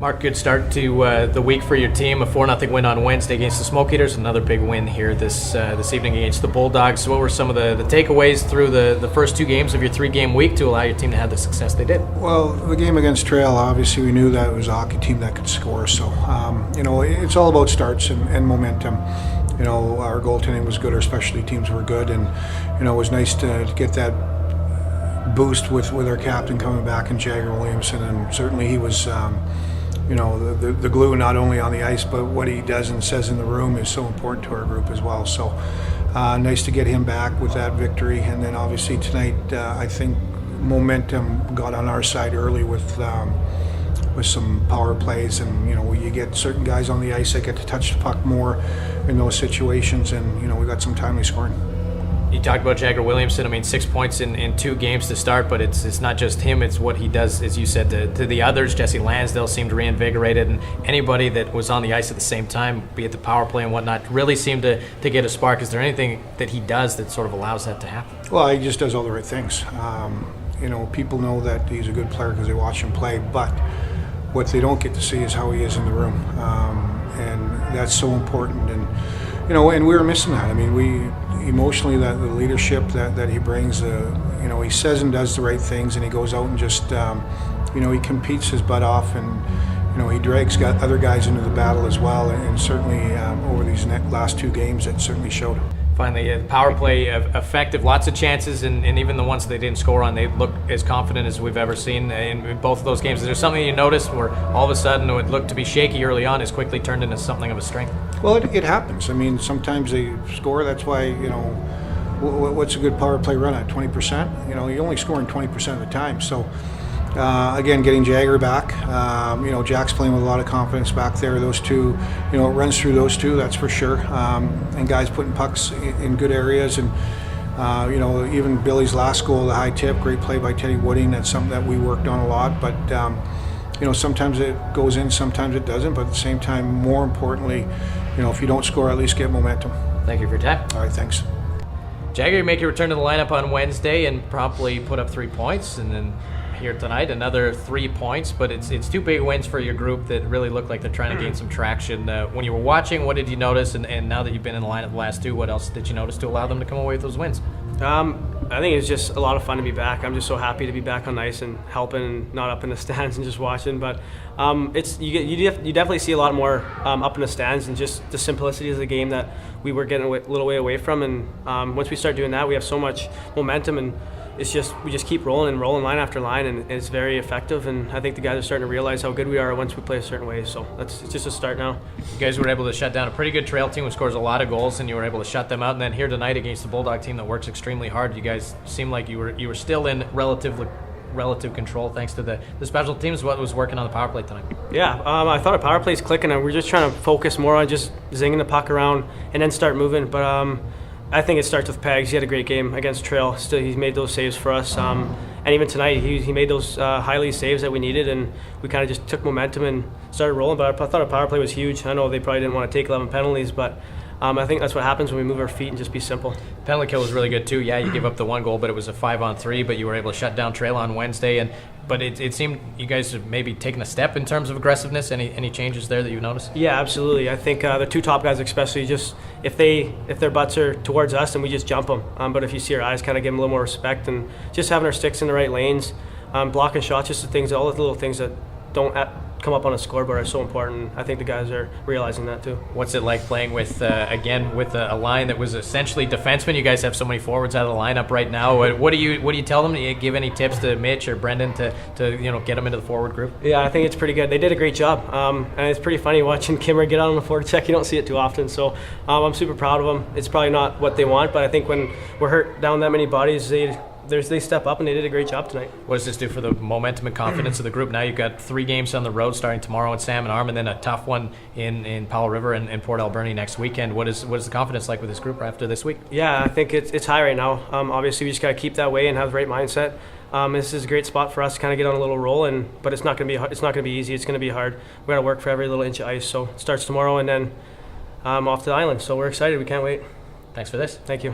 Mark, good start to the week for your team. A 4-0 win on Wednesday against the Smoke Eaters. Another big win here this evening against the Bulldogs. What were some of the takeaways through the first two games of your 3-game week to allow your team to have the success they did? Well, the game against Trail, obviously we knew that it was a hockey team that could score. So, it's all about starts and momentum. Our goaltending was good, our specialty teams were good, and, it was nice to get that boost with our captain coming back and Jagger Williamson, and certainly he was the glue not only on the ice, but what he does and says in the room is so important to our group as well. So nice to get him back with that victory. And then obviously tonight, I think momentum got on our side early with some power plays, and you get certain guys on the ice that get to touch the puck more in those situations, and we got some timely scoring. You talked about Jagger Williamson. 6 points in 2 games to start, but it's not just him. It's what he does, as you said, to the others. Jesse Lansdale seemed reinvigorated, and anybody that was on the ice at the same time, be it the power play and whatnot, really seemed to get a spark. Is there anything that he does that sort of allows that to happen? Well, he just does all the right things. People know that he's a good player because they watch him play, but what they don't get to see is how he is in the room, and that's so important. And and we were missing that. We emotionally, that the leadership that he brings, he says and does the right things, and he goes out and just he competes his butt off, and he drags other guys into the battle as well, and certainly over these last 2 games it certainly showed. Finally, power play effective, lots of chances, and even the ones they didn't score on, they look as confident as we've ever seen in both of those games. Is there something you noticed where all of a sudden it looked to be shaky early on has quickly turned into something of a strength? Well, it happens. Sometimes they score. That's why, what's a good power play run at? 20%? You're only scoring 20% of the time. So, again, getting Jagger back, Jack's playing with a lot of confidence back there. Those two, it runs through those two, that's for sure. And guys putting pucks in good areas. And, even Billy's last goal, the high tip, great play by Teddy Wooding. That's something that we worked on a lot. But, sometimes it goes in, sometimes it doesn't. But at the same time, more importantly, if you don't score, at least get momentum. Thank you for your time. All right, thanks. Jagger, you make your return to the lineup on Wednesday and promptly put up 3 points, and then here tonight another 3 points. But it's 2 big wins for your group that really look like they're trying to gain some traction. When you were watching, what did you notice? And now that you've been in the lineup the last 2, what else did you notice to allow them to come away with those wins? I think it's just a lot of fun to be back. I'm just so happy to be back on ice and helping, and not up in the stands and just watching. But you definitely see a lot more up in the stands, and just the simplicity of the game that we were getting a little way away from. And once we start doing that, we have so much momentum, and we just keep rolling line after line, and it's very effective. And I think the guys are starting to realize how good we are once we play a certain way. So it's just a start now. You guys were able to shut down a pretty good Trail team who scores a lot of goals, and you were able to shut them out. And then here tonight against the Bulldog team that works extremely hard, you guys seem like you were still in relative control thanks to the special teams. What was working on the power play tonight? Yeah, I thought our power play is clicking, and we're just trying to focus more on just zinging the puck around and then start moving. But I think it starts with Pags. He had a great game against Trail. Still, he's made those saves for us. And even tonight, he made those highly saves that we needed, and we kind of just took momentum and started rolling. But I thought our power play was huge. I know they probably didn't want to take 11 penalties, but I think that's what happens when we move our feet and just be simple. Penalty kill was really good too. Yeah, you gave up the 1 goal, but it was a 5-on-3. But you were able to shut down Trail on Wednesday, but it seemed you guys have maybe taken a step in terms of aggressiveness. Any changes there that you noticed? Yeah, absolutely. I think the 2 top guys, especially, just if their butts are towards us, then we just jump them. But if you see our eyes, kind of give them a little more respect, and just having our sticks in the right lanes, blocking shots, just all the little things that don't come up on a scoreboard are so important. I think the guys are realizing that too. What's it like playing with a line that was essentially defensemen? You guys have so many forwards out of the lineup right now. What do you tell them? Do you give any tips to Mitch or Brendan to get them into the forward group? Yeah, I think it's pretty good. They did a great job, and it's pretty funny watching Kimmer get on the forward check. You don't see it too often, so I'm super proud of them. It's probably not what they want, but I think when we're hurt down that many bodies, they step up, and they did a great job tonight. What does this do for the momentum and confidence of the group? Now you've got 3 games on the road starting tomorrow at Salmon Arm, and then a tough one in Powell River and Port Alberni next weekend. What is the confidence like with this group after this week? Yeah, I think it's high right now. Obviously, we just got to keep that way and have the right mindset. This is a great spot for us to kind of get on a little roll, but it's not going to be easy. It's going to be hard. We got to work for every little inch of ice. So it starts tomorrow, and then off to the island. So we're excited. We can't wait. Thanks for this. Thank you.